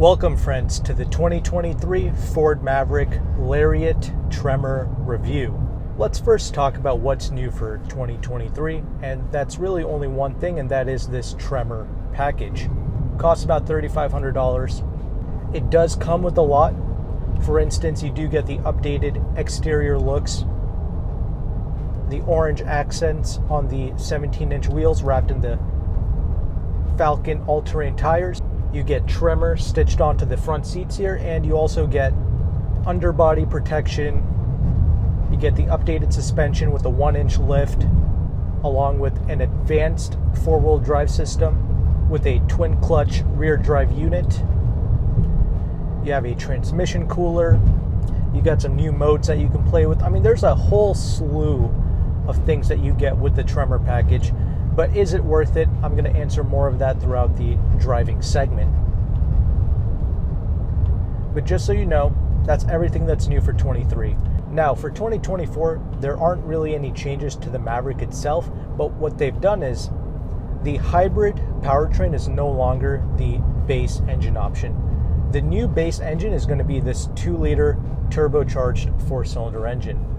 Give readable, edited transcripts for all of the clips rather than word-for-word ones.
Welcome, friends, to the 2023 Ford Maverick Lariat Tremor review. Let's first talk about what's new for 2023, and that's really only one thing, and that is this Tremor package. Costs about $3,500. It does come with a lot. For instance, you do get the updated exterior looks, the orange accents on the 17-inch wheels wrapped in the Falcon all-terrain tires. You get Tremor stitched onto the front seats here, and you also get underbody protection. You get the updated suspension with a 1-inch lift, along with an advanced four-wheel drive system with a twin clutch rear drive unit. You have a transmission cooler. You got some new modes that you can play with. I mean, there's a whole slew of things that you get with the Tremor package. But is it worth it? I'm going to answer more of that throughout the driving segment. But just so you know, that's everything that's new for 23. Now, for 2024, there aren't really any changes to the Maverick itself, but what they've done is the hybrid powertrain is no longer the base engine option. The new base engine is going to be this 2-liter turbocharged 4-cylinder engine.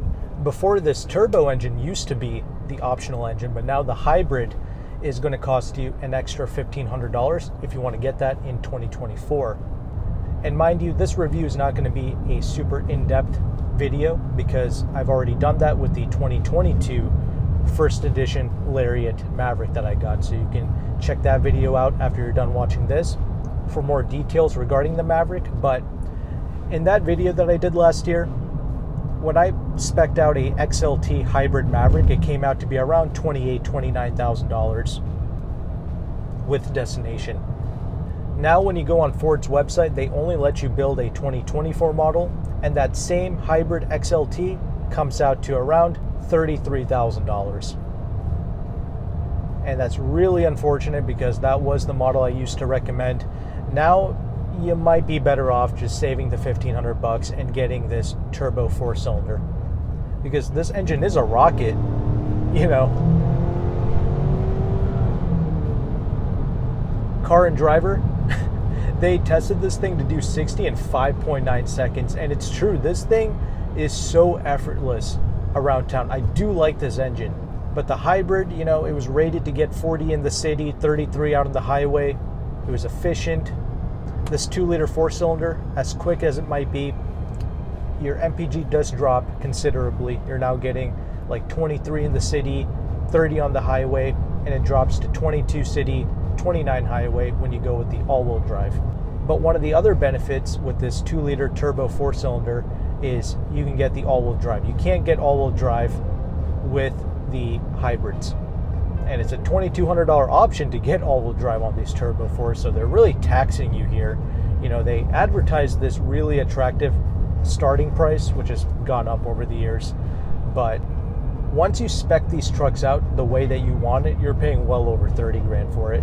Before, this turbo engine used to be the optional engine, but now the hybrid is going to cost you an extra $1,500 if you want to get that in 2024. And mind you, this review is not going to be a super in-depth video because I've already done that with the 2022 first edition Lariat Maverick that I got. So you can check that video out after you're done watching this for more details regarding the Maverick. But in that video that I did last year, when I spec'd out a XLT hybrid Maverick, it came out to be around $28,000, $29,000 with destination. Now when you go on Ford's website, they only let you build a 2024 model, and that same hybrid XLT comes out to around $33,000. And that's really unfortunate because that was the model I used to recommend. Now you might be better off just saving the $1,500 and getting this turbo 4-cylinder, because this engine is a rocket, you know. Car and Driver, they tested this thing to do 60 in 5.9 seconds, and it's true, this thing is so effortless around town. I do like this engine, but the hybrid, you know, it was rated to get 40 in the city, 33 out on the highway. It was efficient. This 2-liter 4-cylinder, as quick as it might be, your MPG does drop considerably. You're now getting like 23 in the city, 30 on the highway, and it drops to 22 city, 29 highway when you go with the all-wheel drive. But one of the other benefits with this 2-liter turbo 4-cylinder is you can get the all-wheel drive. You can't get all-wheel drive with the hybrids. And it's a $2,200 option to get all-wheel drive on these Turbo 4s, so they're really taxing you here. You know, they advertise this really attractive starting price, which has gone up over the years. But once you spec these trucks out the way that you want it, you're paying well over 30 grand for it.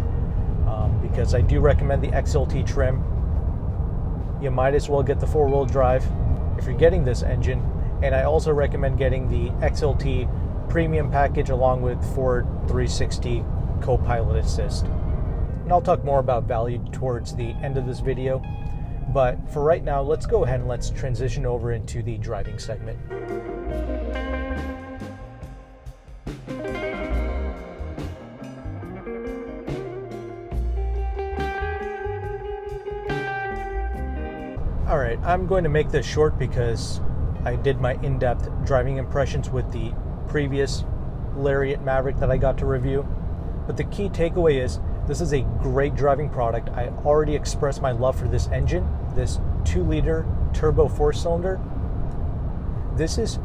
Because I do recommend the XLT trim. You might as well get the 4-wheel drive if you're getting this engine. And I also recommend getting the XLT premium package along with Ford 360 co-pilot assist. And I'll talk more about value towards the end of this video, but for right now, let's go ahead and let's transition over into the driving segment. All right, I'm going to make this short because I did my in-depth driving impressions with the previous Lariat Maverick that I got to review. But the key takeaway is this is a great driving product. I already expressed my love for this engine, this 2-liter turbo 4-cylinder. This is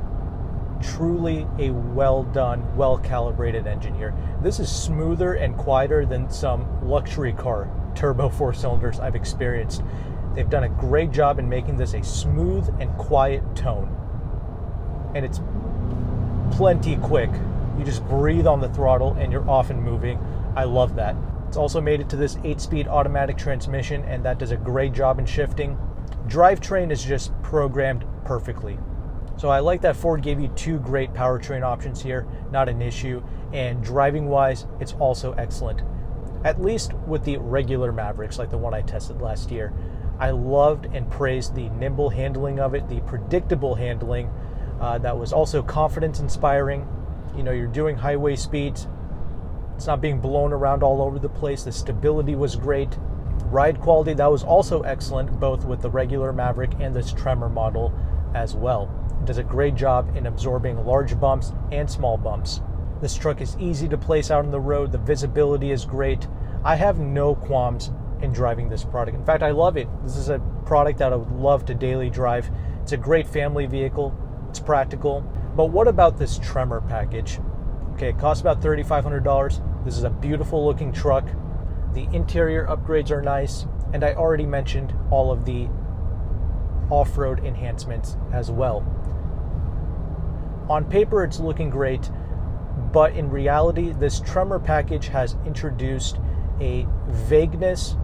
truly a well done, well calibrated engine here. This is smoother and quieter than some luxury car turbo 4-cylinders I've experienced. They've done a great job in making this a smooth and quiet tone. And it's plenty quick. You just breathe on the throttle and you're off and moving. I love that. It's also made it to this 8-speed automatic transmission, and that does a great job in shifting. Drivetrain is just programmed perfectly. So I like that Ford gave you 2 great powertrain options here, not an issue. And driving wise, it's also excellent. At least with the regular Mavericks, like the one I tested last year. I loved and praised the nimble handling of it, the predictable handling that was also confidence inspiring. You know, you're doing highway speeds, it's not being blown around all over the place. The stability was great. Ride quality, that was also excellent, both with the regular Maverick and this Tremor model as well. It does a great job in absorbing large bumps and small bumps. This truck is easy to place out on the road. The visibility is great. I have no qualms in driving this product. In fact, I love it. This is a product that I would love to daily drive. It's a great family vehicle. It's practical. But what about this Tremor package? Okay, it costs about $3,500. This is a beautiful looking truck. The interior upgrades are nice, and I already mentioned all of the off-road enhancements as well. On paper, it's looking great, but in reality, this Tremor package has introduced a vagueness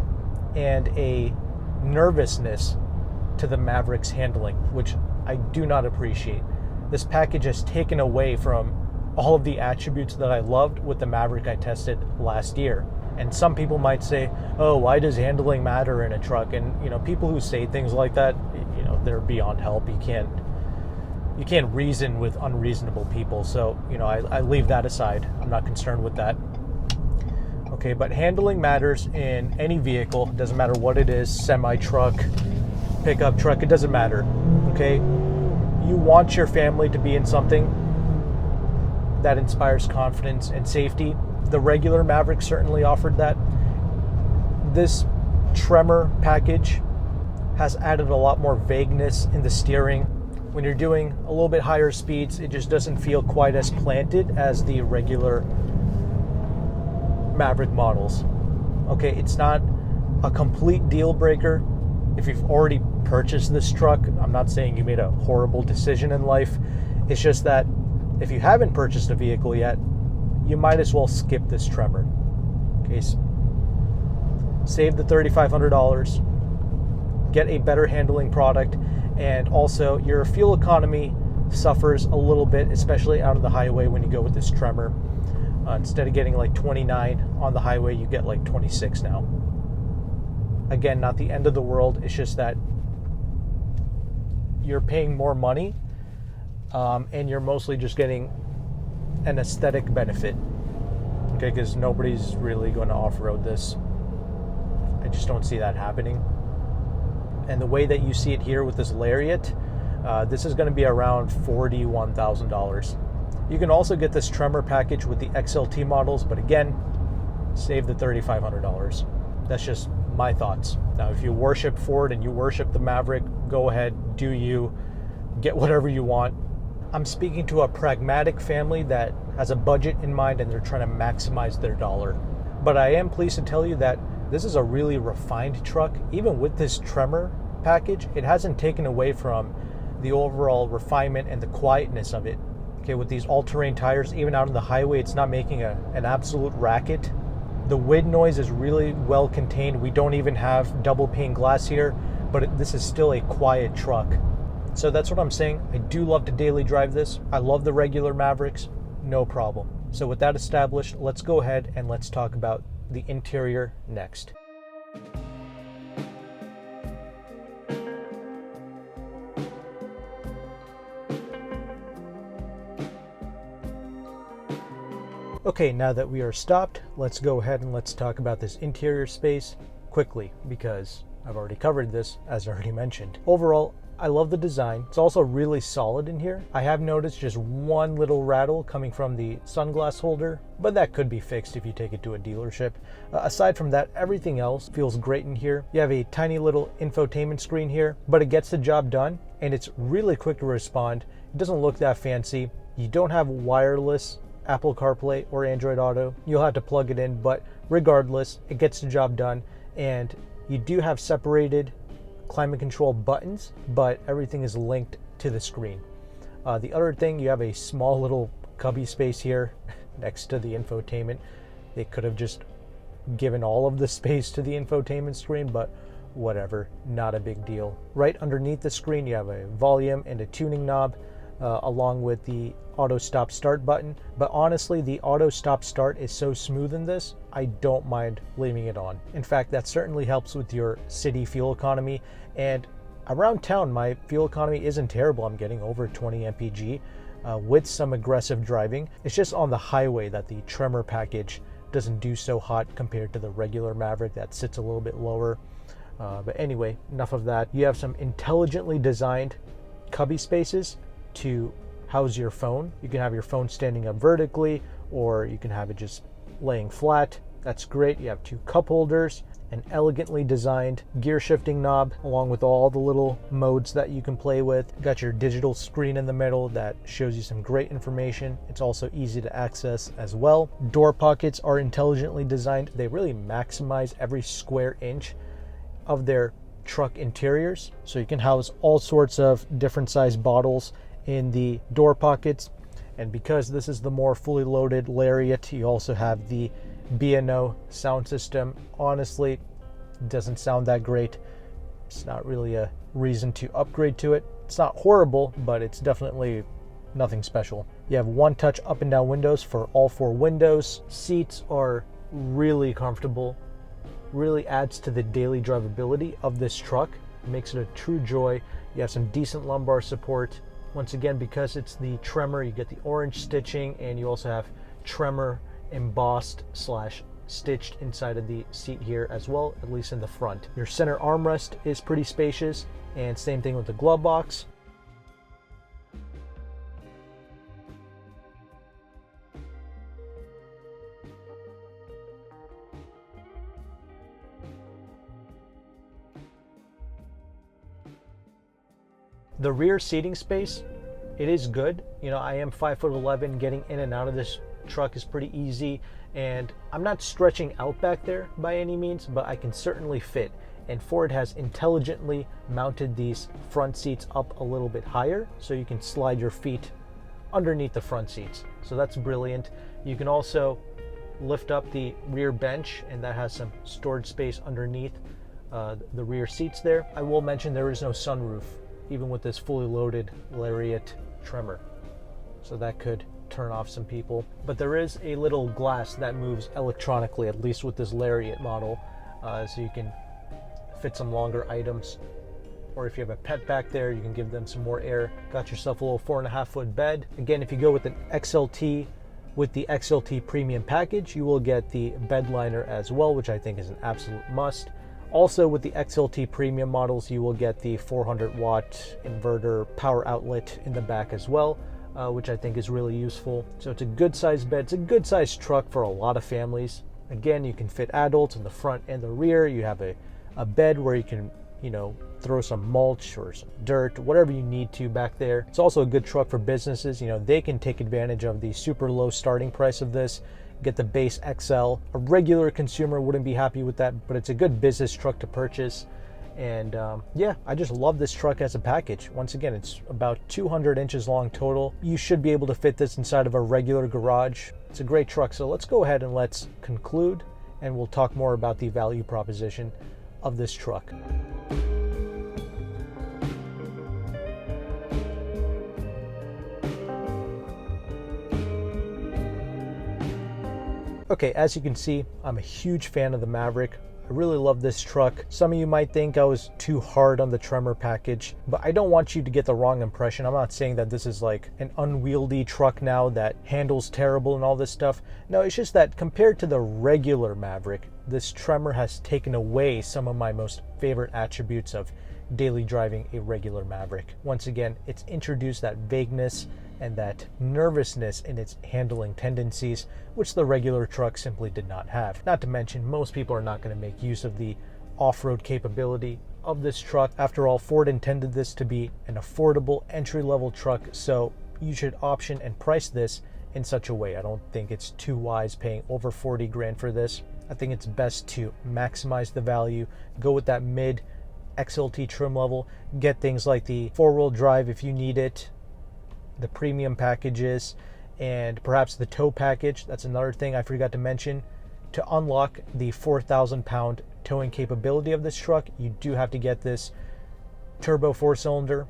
and a nervousness to the Maverick's handling, which I do not appreciate. This package has taken away from all of the attributes that I loved with the Maverick I tested last year. And some people might say, oh, why does handling matter in a truck? And, you know, people who say things like that, you know, they're beyond help. You can't reason with unreasonable people. So, you know, I leave that aside. I'm not concerned with that. Okay, but handling matters in any vehicle. It doesn't matter what it is, semi-truck, pickup truck, it doesn't matter. Okay? You want your family to be in something that inspires confidence and safety. The regular Maverick certainly offered that. This Tremor package has added a lot more vagueness in the steering. When you're doing a little bit higher speeds, it just doesn't feel quite as planted as the regular Maverick models. Okay, it's not a complete deal breaker. If you've already purchased this truck, I'm not saying you made a horrible decision in life. It's just that if you haven't purchased a vehicle yet, you might as well skip this Tremor. Okay, save the $3,500, get a better handling product, and also your fuel economy suffers a little bit, especially out on the highway when you go with this Tremor. Instead of getting like 29 on the highway, you get like 26 now. Again, not the end of the world. It's just that you're paying more money, and you're mostly just getting an aesthetic benefit. Okay, because nobody's really going to off-road this. I just don't see that happening. And the way that you see it here with this Lariat, this is going to be around $41,000. You can also get this Tremor package with the XLT models, but again, save the $3,500. That's just my thoughts. Now, if you worship Ford and you worship the Maverick, go ahead, do you, get whatever you want. I'm speaking to a pragmatic family that has a budget in mind and they're trying to maximize their dollar. But I am pleased to tell you that this is a really refined truck. Even with this Tremor package, it hasn't taken away from the overall refinement and the quietness of it. Okay, with these all-terrain tires, even out on the highway, it's not making an absolute racket. The wind noise is really well contained. We don't even have double pane glass here, but this is still a quiet truck. So that's what I'm saying. I do love to daily drive this. I love the regular Mavericks, no problem. So with that established, let's go ahead and let's talk about the interior next. Okay, now that we are stopped, let's go ahead and let's talk about this interior space quickly, because I've already covered this, as I already mentioned. Overall, I love the design. It's also really solid in here. I have noticed just one little rattle coming from the sunglass holder, but that could be fixed if you take it to a dealership. Aside from that, everything else feels great in here. You have a tiny little infotainment screen here, but it gets the job done, and it's really quick to respond. It doesn't look that fancy. You don't have wireless Apple CarPlay or Android Auto. You'll have to plug it in, but regardless, it gets the job done. And you do have separated climate control buttons, but everything is linked to the screen. The other thing, you have a small little cubby space here next to the infotainment. They could have just given all of the space to the infotainment screen, but whatever, not a big deal. Right underneath the screen, you have a volume and a tuning knob. along with the auto stop start button. But honestly, the auto stop start is so smooth in this, I don't mind leaving it on. In fact, that certainly helps with your city fuel economy. And around town, my fuel economy isn't terrible. I'm getting over 20 mpg with some aggressive driving. It's just on the highway that the Tremor package doesn't do so hot compared to the regular Maverick that sits a little bit lower. But anyway, enough of that. You have some intelligently designed cubby spaces to house your phone. You can have your phone standing up vertically, or you can have it just laying flat. That's great. You have two cup holders, an elegantly designed gear shifting knob, along with all the little modes that you can play with. You got your digital screen in the middle that shows you some great information. It's also easy to access as well. Door pockets are intelligently designed. They really maximize every square inch of their truck interiors. So you can house all sorts of different size bottles in the door pockets. And because this is the more fully loaded Lariat, you also have the B&O sound system. Honestly, it doesn't sound that great. It's not really a reason to upgrade to it. It's not horrible, but it's definitely nothing special. You have one touch up and down windows for all four windows. Seats are really comfortable. Really adds to the daily drivability of this truck. It makes it a true joy. You have some decent lumbar support. Once again, because it's the Tremor, you get the orange stitching, and you also have Tremor embossed / stitched inside of the seat here as well, at least in the front. Your center armrest is pretty spacious, and same thing with the glove box. The rear seating space, it is good. You know, I am 5'11". Getting in and out of this truck is pretty easy, and I'm not stretching out back there by any means, but I can certainly fit. And Ford has intelligently mounted these front seats up a little bit higher, so you can slide your feet underneath the front seats. So that's brilliant. You can also lift up the rear bench, and that has some storage space underneath the rear seats there. I will mention there is no sunroof, even with this fully loaded Lariat Tremor. So that could turn off some people. But there is a little glass that moves electronically, at least with this Lariat model, so you can fit some longer items. Or if you have a pet back there, you can give them some more air. Got yourself a little 4.5 foot bed. Again, if you go with an XLT, with the XLT premium package, you will get the bed liner as well, which I think is an absolute must. Also, with the XLT premium models, you will get the 400 watt inverter power outlet in the back as well, which I think is really useful. So it's a good sized bed. It's a good sized truck for a lot of families. Again, you can fit adults in the front and the rear. You have a bed where you can, you know, throw some mulch or some dirt, whatever you need to back there. It's also a good truck for businesses. You know, they can take advantage of the super low starting price of this. Get the base XL. A regular consumer wouldn't be happy with that, but it's a good business truck to purchase. And yeah, I just love this truck as a package. Once again, it's about 200 inches long total. You should be able to fit this inside of a regular garage. It's a great truck. So let's go ahead and let's conclude, and we'll talk more about the value proposition of this truck. Okay, as you can see, I'm a huge fan of the Maverick. I really love this truck. Some of you might think I was too hard on the Tremor package, but I don't want you to get the wrong impression. I'm not saying that this is like an unwieldy truck now that handles terrible and all this stuff. No, it's just that compared to the regular Maverick, this Tremor has taken away some of my most favorite attributes of daily driving a regular Maverick. Once again, it's introduced that vagueness and that nervousness in its handling tendencies, which the regular truck simply did not have. Not to mention, most people are not going to make use of the off-road capability of this truck. After all, Ford intended this to be an affordable entry-level truck, so you should option and price this in such a way. I don't think it's too wise paying over 40 grand for this. I think it's best to maximize the value, go with that mid XLT trim level, get things like the four-wheel drive if you need it, the premium packages, and perhaps the tow package. That's another thing I forgot to mention. To unlock the 4,000 pound towing capability of this truck, you do have to get this turbo 4-cylinder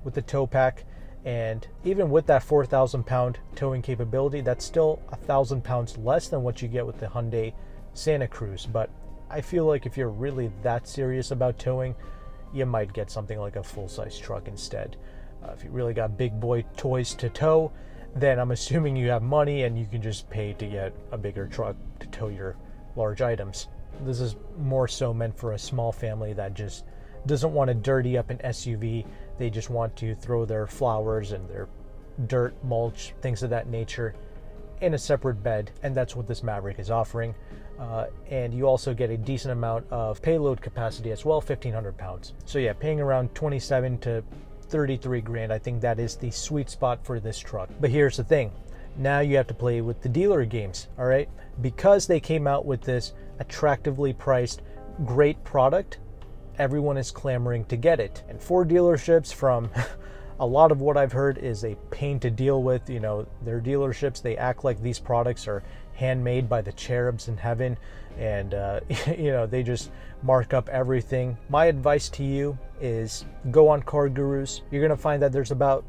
with the tow pack. And even with that 4,000 pound towing capability, that's still 1,000 pounds less than what you get with the Hyundai Santa Cruz. But I feel like if you're really that serious about towing, you might get something like a full-size truck instead. If you really got big boy toys to tow, then I'm assuming you have money and you can just pay to get a bigger truck to tow your large items. This is more so meant for a small family that just doesn't want to dirty up an SUV. They just want to throw their flowers and their dirt, mulch, things of that nature in a separate bed, and that's what this Maverick is offering. And you also get a decent amount of payload capacity as well, 1,500 pounds. So yeah, paying around 27 to 33 grand, I think that is the sweet spot for this truck. But here's the thing, now you have to play with the dealer games, all right? Because they came out with this attractively priced, great product, everyone is clamoring to get it. And Ford dealerships, from a lot of what I've heard, is a pain to deal with. You know, their dealerships, they act like these products are handmade by the cherubs in heaven, and you know, they just mark up everything. My advice to you is go on Car Gurus. You're gonna find that there's about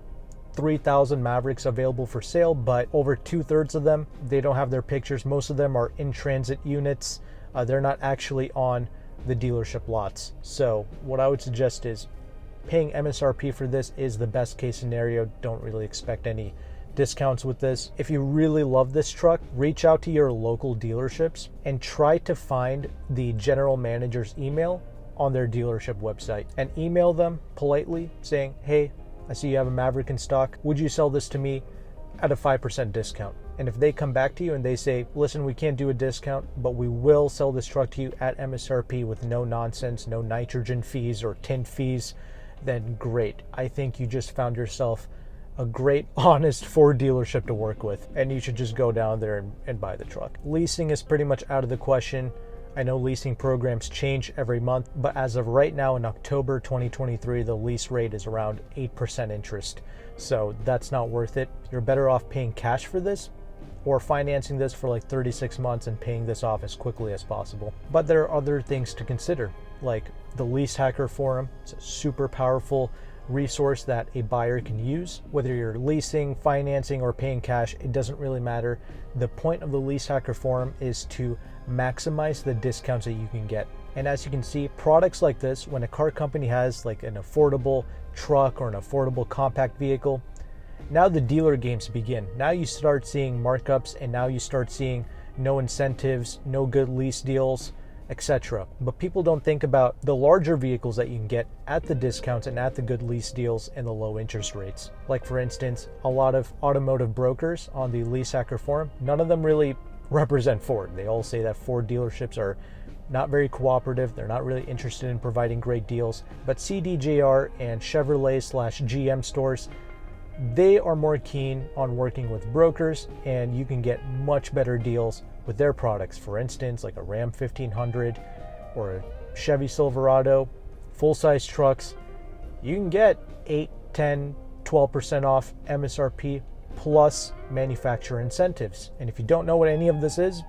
3,000 Mavericks available for sale, but over 2/3 of them, they don't have their pictures. Most of them are in transit units. They're not actually on the dealership lots. So what I would suggest is paying MSRP for this is the best case scenario. Don't really expect any discounts with this. If you really love this truck, reach out to your local dealerships and try to find the general manager's email on their dealership website and email them politely saying, hey, I see you have a Maverick in stock. Would you sell this to me at a 5% discount? And if they come back to you and they say, listen, we can't do a discount, but we will sell this truck to you at MSRP with no nonsense, no nitrogen fees or tint fees, then great. I think you just found yourself a great, honest Ford dealership to work with, and you should just go down there and buy the truck. Leasing is pretty much out of the question. I know leasing programs change every month, but as of right now in October 2023, the lease rate is around 8% interest. So that's not worth it. You're better off paying cash for this or financing this for like 36 months and paying this off as quickly as possible. But there are other things to consider, like the Lease Hacker Forum. It's a super powerful resource that a buyer can use. Whether you're leasing, financing, or paying cash, it doesn't really matter. The point of the Lease Hacker Forum is to maximize the discounts that you can get. And as you can see, products like this, when a car company has like an affordable truck or an affordable compact vehicle, now the dealer games begin. Now you start seeing markups, and now you start seeing no incentives, no good lease deals, etc. But people don't think about the larger vehicles that you can get at the discounts and at the good lease deals and the low interest rates. Like for instance, a lot of automotive brokers on the Lease Hacker Forum, none of them really represent Ford. They all say that Ford dealerships are not very cooperative. They're not really interested in providing great deals. But CDJR and Chevrolet/GM stores, they are more keen on working with brokers, and you can get much better deals with their products. For instance, like a Ram 1500 or a Chevy Silverado, full-size trucks, you can get 8, 10, 12% off MSRP plus manufacturer incentives. And if you don't know what any of this is,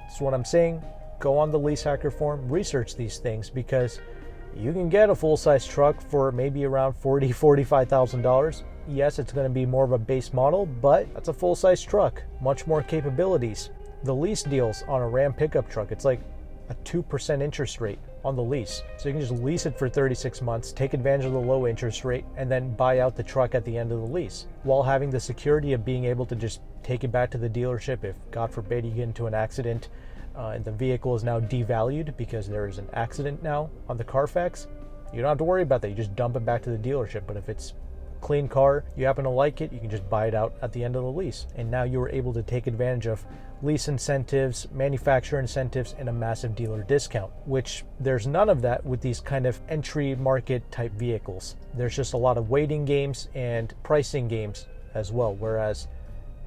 that's what I'm saying. Go on the Lease Hacker Forum, research these things, because you can get a full-size truck for maybe around $40,000, $45,000. Yes, it's going to be more of a base model, but that's a full-size truck, much more capabilities. The lease deals on a Ram pickup truck, it's like a 2% interest rate on the lease. So you can just lease it for 36 months, take advantage of the low interest rate, and then buy out the truck at the end of the lease, while having the security of being able to just take it back to the dealership if, God forbid, you get into an accident and the vehicle is now devalued because there is an accident now on the Carfax. You don't have to worry about that. You just dump it back to the dealership. But if it's a clean car, you happen to like it, you can just buy it out at the end of the lease. And now you are able to take advantage of lease incentives, manufacturer incentives, and a massive dealer discount, which there's none of that with these kind of entry market type vehicles. There's just a lot of waiting games and pricing games as well, whereas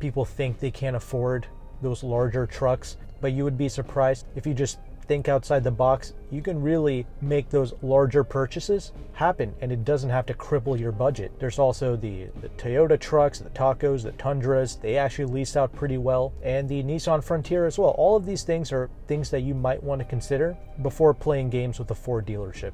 people think they can't afford those larger trucks. But you would be surprised if you just think outside the box. You can really make those larger purchases happen, and it doesn't have to cripple your budget. There's also the Toyota trucks, the Tacos, the Tundras. They actually lease out pretty well, and the Nissan Frontier as well. All of these things are things that you might want to consider before playing games with a Ford dealership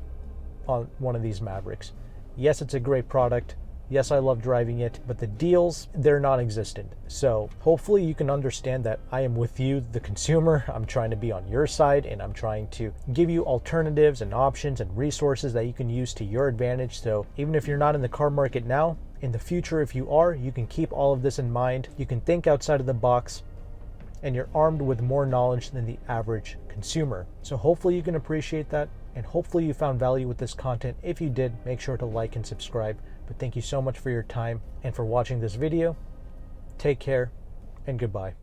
on one of these Mavericks. Yes, it's a great product. Yes, I love driving it, but the deals, they're non-existent. So hopefully you can understand that I am with you, the consumer. I'm trying to be on your side, and I'm trying to give you alternatives and options and resources that you can use to your advantage. So even if you're not in the car market now, in the future, if you are, you can keep all of this in mind. You can think outside of the box, and you're armed with more knowledge than the average consumer. So hopefully you can appreciate that, and hopefully you found value with this content. If you did, make sure to like and subscribe. But thank you so much for your time and for watching this video. Take care and goodbye.